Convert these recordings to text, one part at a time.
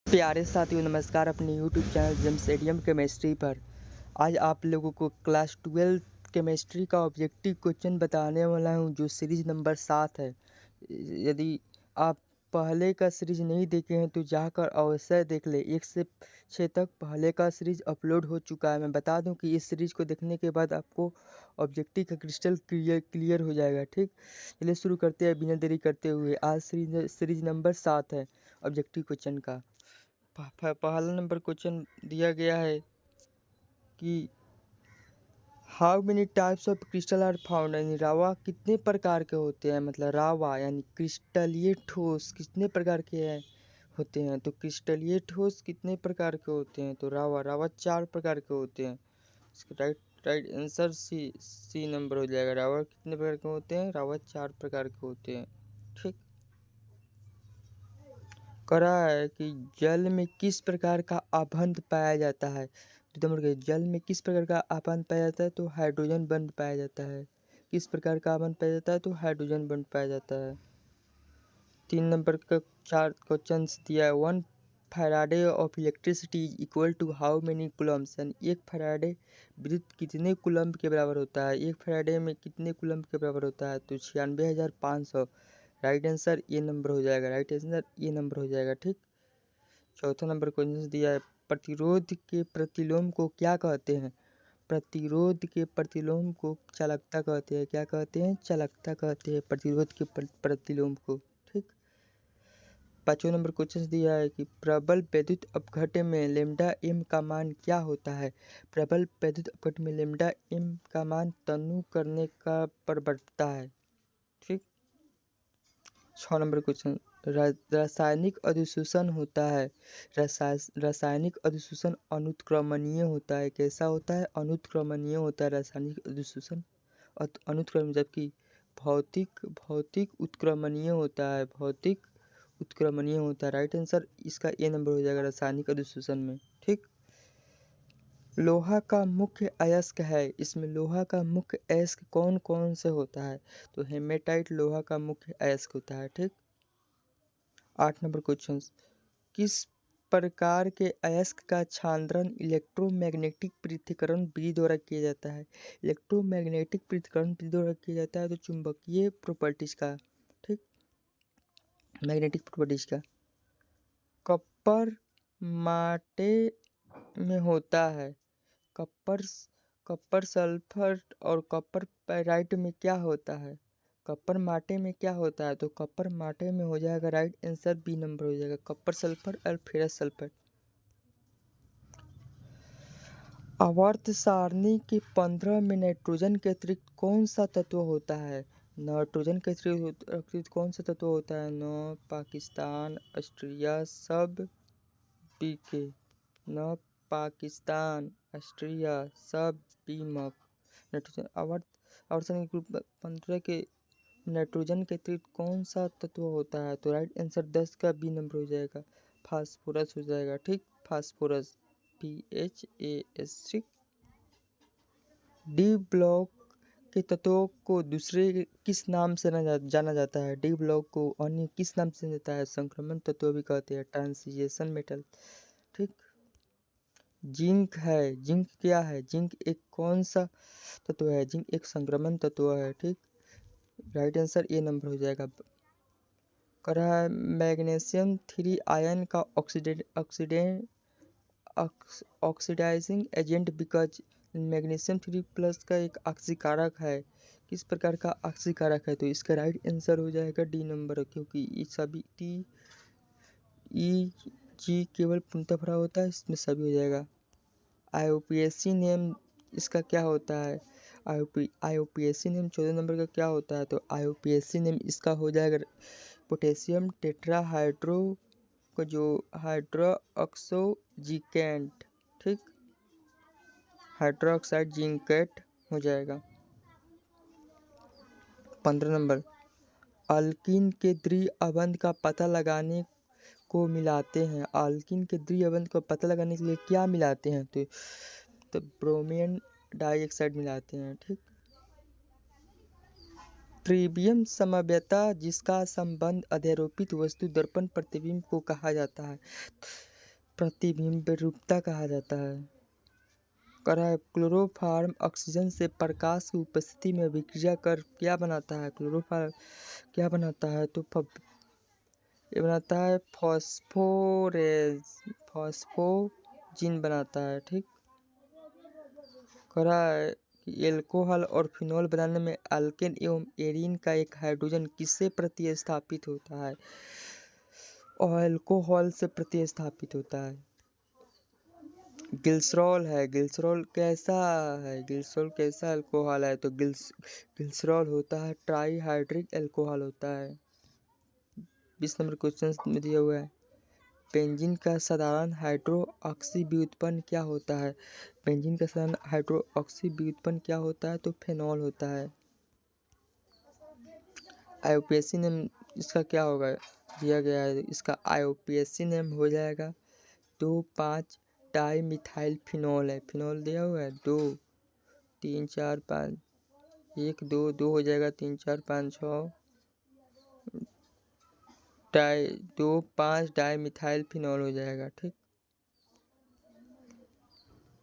प्यारे साथियों नमस्कार अपने YouTube channel James idiom chemistry पर। आज आप लोगों को क्लास 12 केमिस्ट्री का ऑब्जेक्टिव क्वेश्चन बताने वाला हूं जो सीरीज नंबर 7 है। यदि आप पहले का सीरीज नहीं देखे हैं तो जाकर अवश्य देख ले। 1 से 6 तक पहले का सीरीज अपलोड हो चुका है। मैं बता दूं कि इस सीरीज को देखने के बाद आपको ऑब्जेक्टिव का क्रिस्टल क्लियर हो जाएगा। ठीक, चलिए शुरू करते हैं बिना देरी करते हुए। आज सीरीज नंबर 7 है ऑब्जेक्टिव क्वेश्चन का। पहला नंबर क्वेश्चन दिया गया है कि how many types of crystal are found, यानी रावा कितने प्रकार के होते हैं। मतलब रावा यानी क्रिस्टलीय ठोस कितने प्रकार के हैं होते हैं। तो क्रिस्टलीय ठोस कितने प्रकार के होते हैं। तो रावा रावा 4 प्रकार के होते हैं। इसका राइट आंसर सी नंबर हो जाएगा। रावा कितने प्रकार के होते हैं। रावा 4 प्रकार के होते हैं। ठीक, करा है कि जल में किस प्रकार का आबंध पाया जाता है। तो नंबर के जल में किस प्रकार का आबंध पाया जाता है। तो हाइड्रोजन बंध पाया जाता है। किस प्रकार का आबंध पाया जाता है। तो हाइड्रोजन बंध पाया जाता है। 3 नंबर का 4 क्वेश्चन दिया है। 1 Faraday of electricity is equal to how many coulombs, यानी 1 फैराडे विद्युत कितने कूलम्ब के बराबर होता है। 1 फैराडे में कितने कूलम्ब के बराबर होता है। तो 96,500। राइट आंसर ये नंबर हो जाएगा। राइट आंसर ये नंबर हो जाएगा। ठीक, चौथा नंबर क्वेश्चन दिया है। प्रतिरोध के प्रतिलोम को क्या कहते हैं। प्रतिरोध के प्रतिलोम को चालकता कहते हैं। क्या कहते हैं। चालकता कहते हैं प्रतिरोध के प्रतिलोम को। ठीक, पांचवा नंबर क्वेश्चन दिया है कि प्रबल वैद्युत अपघट्य में लेमडा एम का मान क्या होता है। प्रबल वैद्युत अपघट्य में लेमडा एम का मान तनु करने का पर बढ़ता है। ठीक, 6 नंबर क्वेश्चन रासायनिक अधिशोषण होता है। रासायनिक अधिशोषण अनुत्क्रमणीय होता है। कैसा होता है। अनुत्क्रमणीय होता है रासायनिक अधिशोषण अनुत्क्रम, जबकि भौतिक भौतिक उत्क्रमणीय होता है। भौतिक उत्क्रमणीय होता है। राइट आंसर इसका ए नंबर हो जाएगा रासायनिक अधिशोषण में। ठीक, लोहा का मुख्य अयस्क है। इसमें लोहा का मुख्य अयस्क कौन कौन से होता है। तो हेमेटाइट लोहा का मुख्य अयस्क होता है। ठीक, 8 नंबर क्वेश्चन किस प्रकार के अयस्क का छांद्रण इलेक्ट्रोमैग्नेटिक पृथक्करण विधि द्वारा किया जाता है। इलेक्ट्रोमैग्नेटिक पृथक्करण विधि द्वारा किया जाता है। तो चुंबकीय प्रॉपर्टीज का। ठीक, मैग्नेटिक प्रॉपर्टीज का कॉपर माटे में होता है। कॉपर कॉपर सल्फर और कॉपर पैराइट में क्या होता है। कॉपर माटे में क्या होता है। तो कॉपर माटे में हो जाएगा। राइट आंसर बी नंबर हो जाएगा। कॉपर सल्फर और फेरस सल्फर। आवर्त सारणी के 15 में नाइट्रोजन के अतिरिक्त कौन सा तत्व होता है। नाइट्रोजन के अतिरिक्त कौन सा तत्व होता है। नौ पाकिस्तान ऑस्ट्रिया सब पीके। नौ पाकिस्तान ऑस्ट्रिया सब बीमक। नाइट्रोजन आवर्तन के ग्रुप 15 के नाइट्रोजन के अतिरिक्त कौन सा तत्व होता है। तो राइट आंसर 10 का बी नंबर हो जाएगा। फास्फोरस हो जाएगा। ठीक, फास्फोरस PHAS। डी ब्लॉक के तत्वों को दूसरे किस नाम से जाना जाता है। डी ब्लॉक को अन्य किस नाम से जाना जाता है। संक्रमण तत्व भी कहते हैं। Transition metal. ठीक, जिंक है। जिंक क्या है। जिंक एक कौन सा तत्व है। जिंक एक संक्रमण तत्व है। ठीक, राइट आंसर ए नंबर हो जाएगा। कर रहा है मैग्नीशियम 3 आयन का oxidising agent because magnesium 3 plus का एक ऑक्सीकारक है। किस प्रकार का ऑक्सीकारक है। तो इसका राइट आंसर हो जाएगा डी नंबर, क्योंकि ये सभी टी ई जी केवल पूर्णतः भरा होता है। इसमें सभी हो जाएगा। IUPAC नेम इसका क्या होता है। IUPAC नेम 14 नंबर का क्या होता है। तो IUPAC नेम इसका हो जाएगा पोटेशियम टेट्राहाइड्रो को जो हाइड्रोक्सोजिकेंट। ठीक, हाइड्रोक्साइड जिंकेट हो जाएगा। 15 नंबर अल्किन के द्वि अबंध का पता लगाने को मिलाते हैं। अल्किन के द्वि अबंध को पता लगाने के लिए क्या मिलाते हैं। तो ब्रोमीन डाइऑक्साइड मिलाते हैं। ठीक, ट्रिवियम समव्यता जिसका संबंध अध्यारोपित वस्तु दर्पण प्रतिबिंब को कहा जाता है। प्रतिबिंब रूपता कहा जाता है। क्लोरोफॉर्म ऑक्सीजन से प्रकाश की उपस्थिति में अभिक्रिया कर क्या बनाता है? क्लोरोफॉर्म क्या बनाता है? तो ये बनाता है फॉस्फोजिन बनाता है। ठीक, करा है कि एल्कोहल और फिनॉल बनाने में अल्केन एवं एरीन का एक हाइड्रोजन किससे प्रतिस्थापित होता है? और अल्कोहल से प्रतिस्थापित होता है। ग्लिसरॉल है। ग्लिसरॉल कैसा है? ग्लिसरॉल कैसा अल्कोहल है? तो ग्लिसरॉल होता है ट्राईहाइड्रिक अल्कोहल होता है। 20 नंबर क्वेश्चन में दिया हुआ है, बेंजीन का साधारण हाइड्रोक्सी व्युत्पन्न क्या होता है? बेंजीन का साधारण हाइड्रोक्सी व्युत्पन्न क्या होता है? तो फेनॉल होता है। आईयूपीएसी नेम इसका क्या होगा? दिया गया है, इसका आईयूपीएसी नेम हो जाएगा 2,5 डाई मिथाइल फिनॉल है। फिनॉल दिया हुआ है 2 3 4 5 1 2 2 हो जाएगा 3 4 5 6 5 डाई मिथाइल फिनॉल हो जाएगा। ठीक,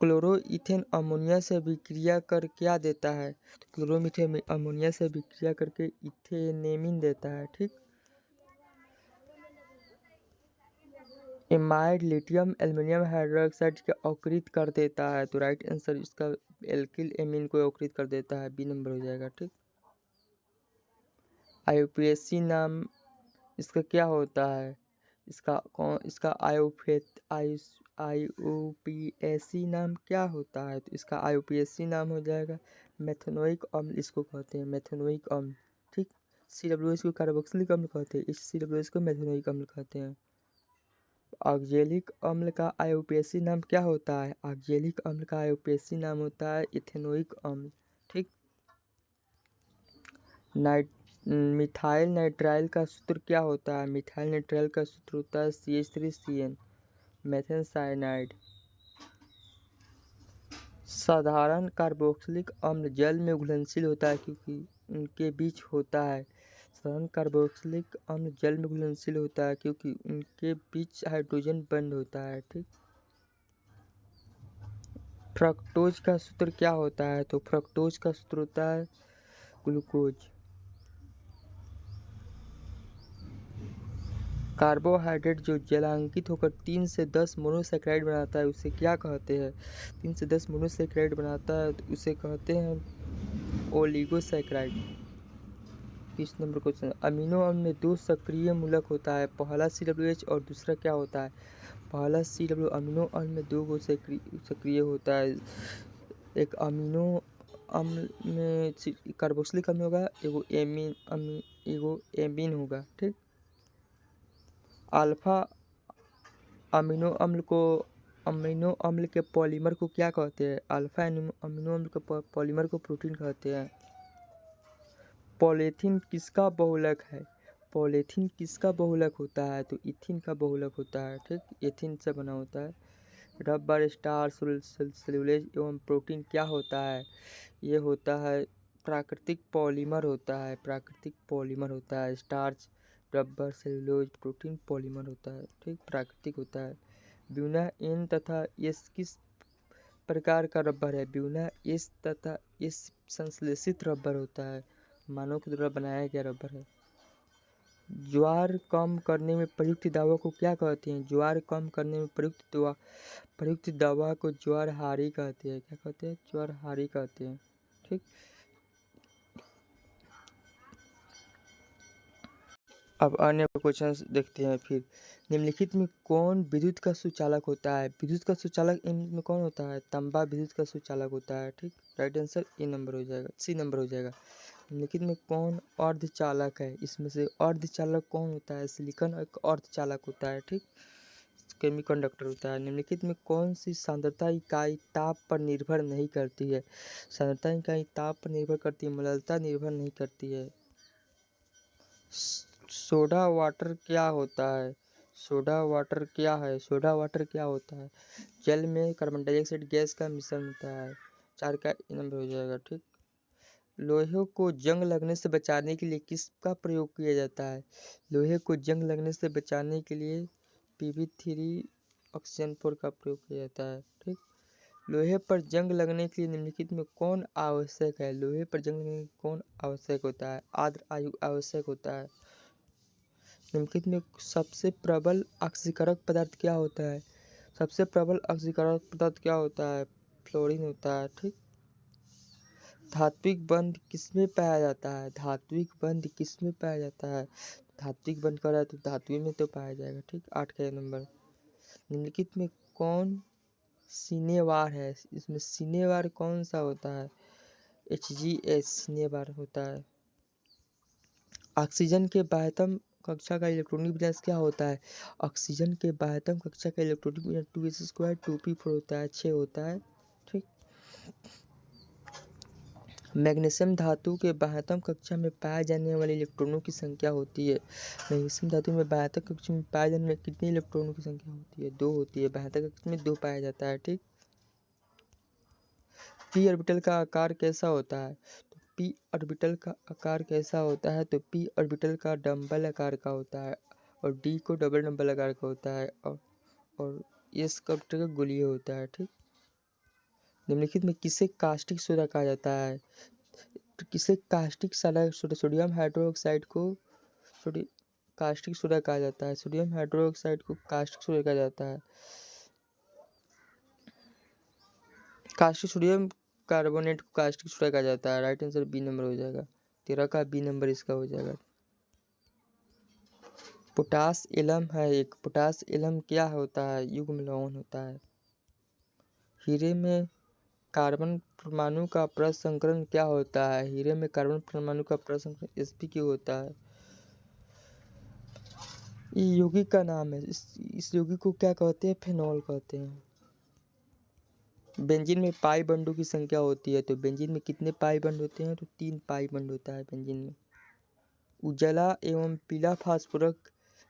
क्लोरोइथेन अमोनिया से अभिक्रिया कर क्या देता है? तो क्लोरोमीथेन अमोनिया से अभिक्रिया करके इथेनेमिन देता है। ठीक, एमाइड लिथियम एल्युमिनियम हाइड्रोक्साइड को अवकृत कर देता है। तो राइट आंसर इसका एल्किल एमीन को अवकृत कर देता है, बी नंबर हो जाएगा। ठीक, आईयूपीएसी नाम इसका क्या होता है? इसका आईयूपीएसी नाम क्या होता है? तो इसका आईयूपीएसी नाम हो जाएगा मेथनोइक अम्ल, इसको कहते हैं मेथनोइक अम्ल। ठीक, COOH को कार्बोक्सिलिक अम्ल कहते हैं, इस COOH को मेथनोइक अम्ल कहते हैं। ऑक्जेलिक अम्ल का आईयूपीएसी नाम क्या होता है? ऑक्जेलिक अम्ल का आईयूपीएसी नाम होता है इथेनोइक अम्ल। ठीक, मिथाइल नाइट्राइल का सूत्र क्या होता है? मिथाइल नाइट्राइल का सूत्र होता है CH3CN, मेथेन साइनाइड। साधारण कार्बोक्सिलिक अम्ल जल में घुलनशील होता है क्योंकि उनके बीच होता है। साधारण कार्बोक्सिलिक अम्ल जल में घुलनशील होता है क्योंकि उनके बीच हाइड्रोजन बंद होता है। ठीक, फ्रक्टोज का सूत्र क्या होता है? तो फ्रक्टोज का सूत्र होता है ग्लूकोज। कार्बोहाइड्रेट जो जलांकित होकर 3 से 10 मोनोसैकेराइड बनाता है उसे क्या कहते हैं? 3 से 10 मोनोसैकेराइड बनाता है तो उसे कहते हैं ओलिगोसैकेराइड। 30 नंबर क्वेश्चन, अमीनो अम्ल में 2 सक्रिय मूलक होता है, पहला COOH और दूसरा क्या होता है? पहला COO अमीनो अम्ल में 2 सक्रिय होता है। एक अमीनो अम्ल में कार्बोक्सिलिक अम्ल होगा, एगो एमीन होगा। ठीक, अल्फा अमीनो अम्ल के पॉलीमर को क्या कहते हैं? अल्फा अमीनो अम्ल के पॉलीमर को प्रोटीन कहते हैं। पॉलीथीन किसका बहुलक है? पॉलीथीन किसका बहुलक होता है? तो इथिन का बहुलक होता है। ठीक, एथिन से बना होता है। रबर, स्टार्च, सेलुलोज एवं प्रोटीन क्या होता है? ये होता है प्राकृतिक पॉलीमर होता है। प्राकृतिक पॉलीमर होता है starch, rubber, cellulose, protein polymer होता है। ठीक, प्राकृतिक होता है। ब्यूना एन तथा एस किस प्रकार का रबर है? ब्यूना एस तथा एस संश्लेषित रबर होता है, मानव के द्वारा बनाया गया रबर है। ज्वार कम करने में प्रयुक्त दवा को क्या कहते हैं? ज्वार कम करने में प्रयुक्त दवा को ज्वारहारी कहते हैं। क्या कहते हैं? ज्वारहारी कहते हैं। ठीक, अब अन्य क्वेश्चन देखते हैं। फिर निम्नलिखित में कौन विद्युत का सुचालक होता है? विद्युत का सुचालक में कौन होता है? तांबा विद्युत का सुचालक होता है। ठीक, राइट आंसर सी नंबर हो जाएगा। निम्नलिखित में कौन अर्धचालक है? इसमें से अर्धचालक कौन होता है? सिलिकॉन एक अर्धचालक होता है। ठीक, सेमीकंडक्टर होता है। निम्नलिखित में कौन सी सांद्रता इकाई ताप पर निर्भर नहीं करती है? सांद्रता इकाई ताप पर निर्भर करती है, मललता निर्भर नहीं करती है। सोडा वाटर क्या होता है? सोडा वाटर क्या है? सोडा वाटर क्या होता है? जल में कार्बन डाइऑक्साइड गैस का मिश्रण होता है। 4 का नंबर हो जाएगा। ठीक, लोहे को जंग लगने से बचाने के लिए किसका प्रयोग किया जाता है? लोहे को जंग लगने से बचाने के लिए PB3 ऑक्सीजन 4 का प्रयोग किया जाता है। ठीक। लोहे पर जंग लगने के लिए निम्नलिखित में कौन आवश्यक है? लोहे पर जंग लगने के लिए कौन आवश्यक होता है? आर्द्र आयु आवश्यक होता है। निम्नलिखित में सबसे प्रबल ऑक्सीकरण पदार्थ क्या होता है? सबसे प्रबल ऑक्सीकरण पदार्थ क्या होता है? फ्लोरीन होता है। ठीक। धात्विक बंध किसमें पाया जाता है? धात्विक बंध किसमें पाया जाता है? धात्विक बंध कर रहा है तो धातु में तो पाया जाएगा। ठीक। 8 का नंबर। निम्नलिखित में कौन सिनेवार है? इसमें सिनेवार कौन सा होता है? HgS सिनेवार होता है। ऑक्सीजन के बाह्यतम कक्षा का इलेक्ट्रॉनिक विन्यास क्या होता है? ऑक्सीजन के बाह्यतम कक्षा का इलेक्ट्रॉनिक विन्यास 2s² 2p4 होता है, 6 होता है। ठीक। मैग्नीशियम धातु के बाह्यतम कक्षा में पाए जाने वाले इलेक्ट्रॉनों की संख्या होती है। मैग्नीशियम धातु में बाह्यतम कक्षा में पाए जाने वाले कितने इलेक्ट्रॉनों की संख्या होती है? 2 होती है। बाह्यतम कक्षा में 2 पाया जाता है। ठीक। पी ऑर्बिटल का आकार कैसा होता है? तो पी ऑर्बिटल का आकार कैसा होता है? तो पी ऑर्बिटल का डंबल आकार का होता है और डी को डबल डंबल आकार का होता है और एस ऑर्बिटल का गोलीय होता है। ठीक। निम्नलिखित में किसे कास्टिक सोडा कहा जाता है? तो किसे कास्टिक सोडा सोडियम हाइड्रोक्साइड को कास्टिक सोडा कहा जाता है। सोडियम हाइड्रोक्साइड को कास्टिक सोडा कहा जाता है। कास्टिक सोडियम कार्बोनेट को कास्टिक सोडा कहा जाता है। राइट आंसर बी नंबर हो जाएगा। 13 का बी नंबर इसका हो जाएगा। पोटास एलम है एक। पोटास एलम क्या होता है? युग्म लवण होता है। हीरे में कार्बन परमाणु का प्रसंकरण क्या होता है? हीरे में कार्बन परमाणु का प्रसंकरण sp क्यों होता है? ये यौगिक का नाम है। इस यौगिक को क्या कहते हैं? फेनॉल कहते हैं। बेंजीन में पाई बंडों की संख्या होती है। तो बेंजीन में कितने पाई बंड होते हैं? तो 3 पाई बंड होता है बेंजीन में। उजला एवं पीला फास्फोरस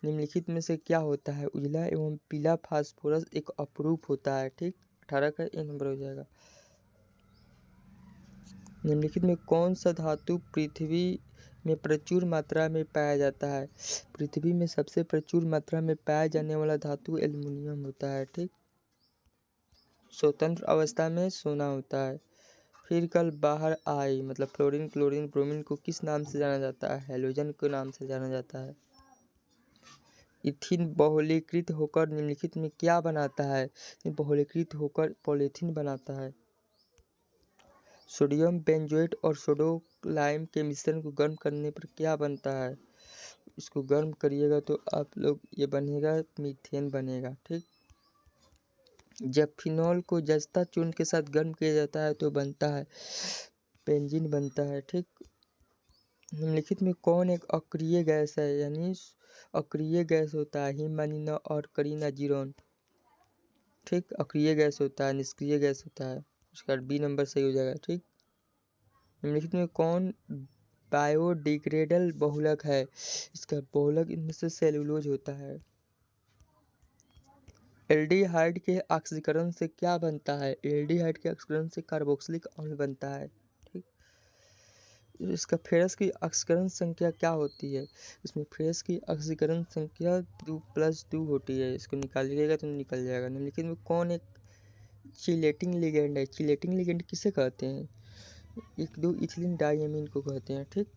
निम्नलिखित में से क्या होता है? उजला एवं पीला फास्फोरस एक अपरूप होता है। ठीक। 18 का ए नंबर हो जाएगा। निम्नलिखित में कौन सा धातु पृथ्वी में प्रचुर मात्रा में पाया जाता है? पृथ्वी में सबसे प्रचुर मात्रा में पाया जाने वाला धातु एल्युमिनियम होता है। ठीक। स्वतंत्र अवस्था में सोना होता है। फिर कल बाहर आई मतलब फ्लोरीन क्लोरीन ब्रोमीन को किस नाम से जाना जाता है? हैलोजन के नाम से जाना जाता है। इथिन बहुलीकृत होकर निम्नलिखित में क्या बनाता है? बहुलीकृत होकर पॉलीथीन बनाता है। सोडियम बेंजोएट और सोडो लाइम के मिश्रण को गर्म करने पर क्या बनता है? इसको गर्म करिएगा तो आप लोग ये बनेगा मीथेन बनेगा। ठीक। जब फिनॉल को जस्ता चूर्ण के साथ गर्म किया जाता है तो बनता है बेंजीन बनता है। ठीक। निम्नलिखित में कौन एक अक्रिय गैस है? यानी अक्रिय गैस होता है हिमैनिन और करीनाजीरोन। ठीक। अक्रिय गैस होता है, निष्क्रिय गैस होता है। उसका बी नंबर सही हो जाएगा। ठीक। निम्नलिखित में कौन बायोडिग्रेडेबल बहुलक है? इसका बहुलक इनमें से सेलुलोज होता है। एल्डिहाइड के ऑक्सीकरण से क्या बनता है? एल्डिहाइड के ऑक्सीकरण से कार्बोक्सिलिक अम्ल बनता है। ठीक। इसका फेरस की ऑक्सीकरण संख्या क्या होती है? इसमें फेरस की ऑक्सीकरण संख्या 2+2 होती है। इसको निकालिएगा तो निकल जाएगा। निम्नलिखित में कौन एक चिलेटिंग लिगेंड है? चिलेटिंग लिगेंड किसे कहते हैं? 1,2 इथिलीन डाइमीन को कहते हैं। ठीक।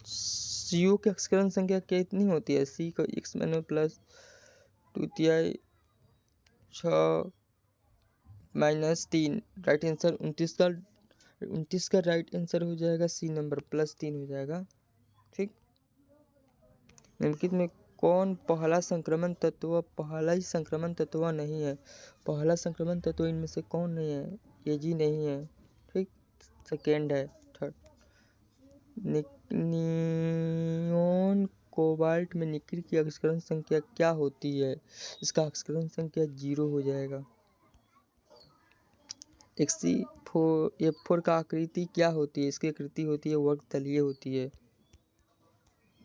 CO की ऑक्सीकरण संख्या कितनी होती है? C को x-2 6-3। राइट आंसर 29 का राइट आंसर हो जाएगा C नंबर +3 हो जाएगा। ठीक। निम्नलिखित में कौन पहला संक्रमण तत्व? पहला ही संक्रमण तत्व नहीं है। पहला संक्रमण तत्व इनमें से कौन नहीं है? Ag नहीं है। ठीक। सेकेंड है। थर्ड नियोन कोबाल्ट में निकिल की ऑक्सीकरण संख्या क्या होती है? इसका ऑक्सीकरण संख्या 0 हो जाएगा। F4 का आकृति क्या होती है? इसकी आकृति होती है वर्गतलीय होती है।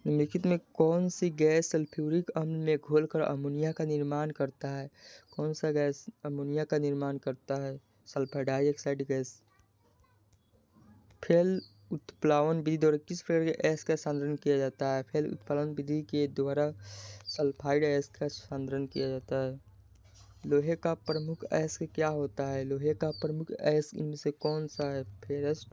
निम्नलिखित में कौन सी गैस सल्फ्यूरिक अम्ल में घोलकर अमोनिया का निर्माण करता है? कौन सा गैस अमोनिया का निर्माण करता है? Sulphur dioxide gas. फेल उत्प्लावन विधि द्वारा किस प्रकार के गैस का सांद्रण किया जाता है? फेल उत्प्लावन विधि के द्वारा सल्फाइड अयस्क का संद्रण किया जाता है। लोहे का प्रमुख अयस्क क्या होता है? लोहे का प्रमुख अयस्क इनमें से कौन सा है? फेरस।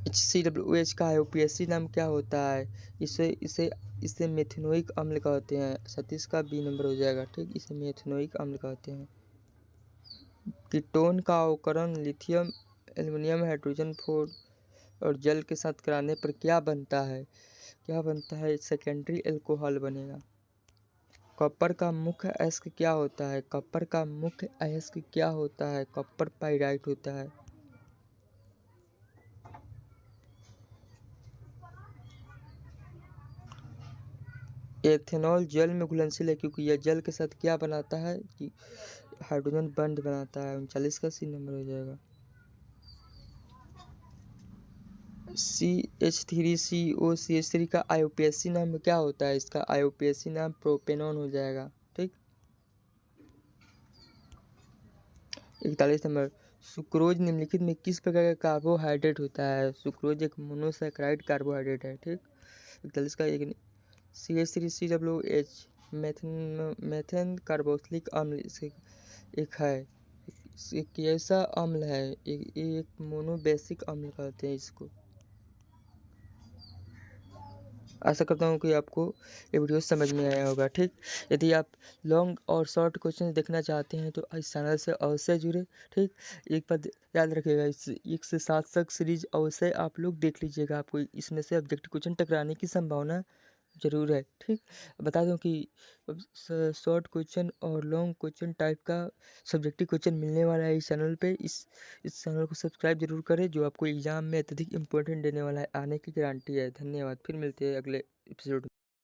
HCWH का IUPAC नाम क्या होता है? इसे इसे इसे मेथेनोइक अम्ल कहते हैं। 37 का बी नंबर हो जाएगा। ठीक, इसे मेथेनोइक अम्ल कहते हैं। कीटोन का अवकरण लिथियम एल्युमिनियम हाइड्रोजन फोर और जल के साथ कराने पर क्या बनता है? क्या बनता है? सेकेंडरी एल्कोहल बनेगा। कॉपर का मुख्य अयस्क क्या होता है? कॉपर का मुख्य अयस्क क्या होता है? कॉपर पाइराइट होता है। एथेनॉल जल में घुलनशील है क्योंकि यह जल के साथ क्या बनाता है कि हाइड्रोजन बॉन्ड बनाता है। 39 का सी नंबर हो जाएगा। CH3COCH3 का IUPAC नाम क्या होता है? इसका IUPAC नाम प्रोपेनॉन हो जाएगा। ठीक, 41 नंबर। सुक्रोज निम्नलिखित में किस प्रकार का कार्बोहाइड्रेट होता है? सुक्रोज एक मोनोसैकेराइड कार्बोहाइड्रेट है। ठीक, 41 का एक CH3COOH मेथेन कार्बोक्सिलिक अम्ल इसे एक है। एक ऐसा अम्ल है, एक मोनोबेसिक अम्ल कहते हैं इसको। आशा करता हूँ कि आपको ये वीडियो समझ में आया होगा। ठीक, यदि आप लॉन्ग और शॉर्ट क्वेश्चन देखना चाहते हैं तो इस चैनल से अवश्य जुड़े। ठीक, एक बात याद रखिएगा, इस 1 से 7 तक सीरीज अवश्य आप लोग देख लीजिएगा। आपको इसमें से ऑब्जेक्टिव क्वेश्चन टकराने की संभावना ज़रूर है। ठीक, बता दूं कि शॉर्ट क्वेश्चन और लॉन्ग क्वेश्चन टाइप का सब्जेक्टिव क्वेश्चन मिलने वाला है इस चैनल पे। इस चैनल को सब्सक्राइब जरूर करें, जो आपको एग्जाम में अत्यधिक इंपॉर्टेंट देने वाला है, आने की गारंटी है। धन्यवाद, फिर मिलते हैं अगले एपिसोड।